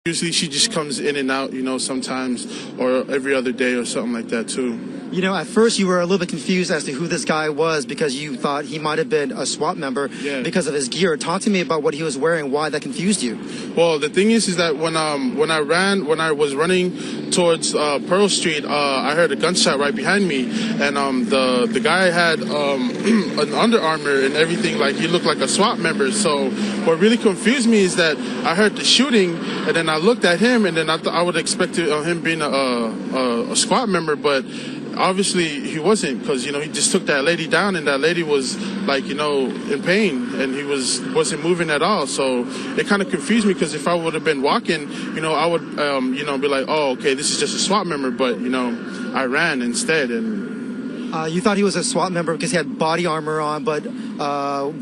Usually she just comes in and out, sometimes, or every other day or something like that too. At first you were a little bit confused as to who this guy was because you thought he might have been a SWAT member because of his gear. Talk to me about what he was wearing, why that confused you. Well, the thing is that when I was running towards Pearl Street, I heard a gunshot right behind me, and the guy had an Under Armour and everything, like he looked like a SWAT member. So what really confused me is that I heard the shooting, and then I looked at him, and then I would expect him being a SWAT member, but obviously he wasn't, because he just took that lady down, and that lady was in pain, and he wasn't moving at all. So it kind of confused me, because if I would have been walking, I would be like, oh, okay, this is just a SWAT member, but I ran instead. And you thought he was a SWAT member because he had body armor on, but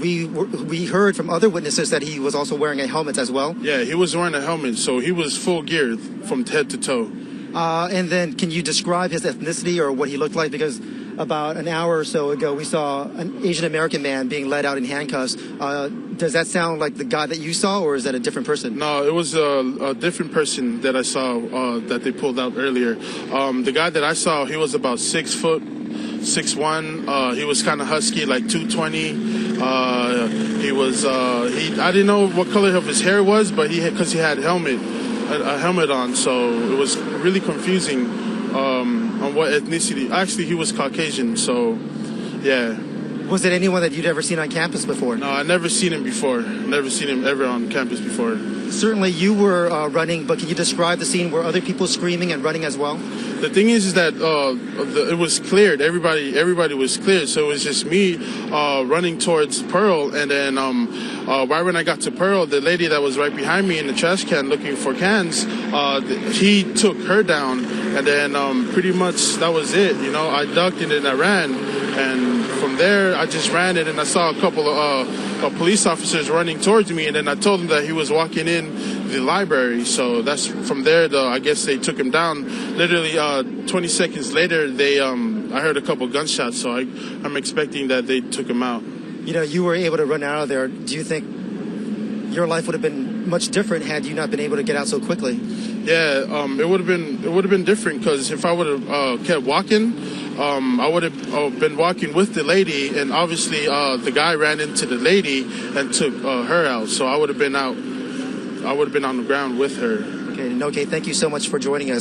we heard from other witnesses that he was also wearing a helmet as well. Yeah, he was wearing a helmet, so he was full gear from head to toe. And then can you describe his ethnicity or what he looked like? Because about an hour or so ago, we saw an Asian American man being led out in handcuffs. Does that sound like the guy that you saw, or is that a different person? No, it was a different person that I saw that they pulled out earlier. The guy that I saw, he was about 6 foot, 6'1". He was kind of husky, like 220. I didn't know what color of his hair was, but because he had a helmet on, so it was really confusing on what ethnicity. Actually, he was Caucasian, so yeah. Was it anyone that you'd ever seen on campus before? No, I never seen him before. Never seen him ever on campus before. Certainly you were running, but can you describe the scene? Were other people screaming and running as well? The thing is that it was cleared. Everybody was cleared, so it was just me running towards Pearl, and then right when I got to Pearl, the lady that was right behind me in the trash can looking for cans, he took her down, and then pretty much that was it. I ducked and then I ran, and from there I just ran it, and I saw a couple of police officers running towards me, and then I told them that he was walking in the library. So that's from there, I guess they took him down. Literally 20 seconds later, I heard a couple gunshots, so I'm expecting that they took him out. You were able to run out of there. Do you think your life would have been much different had you not been able to get out so quickly? Yeah, it would have been different, because if I would have kept walking, I would have been walking with the lady, and obviously the guy ran into the lady and took her out. So I would have been out. I would have been on the ground with her. Okay, thank you so much for joining us.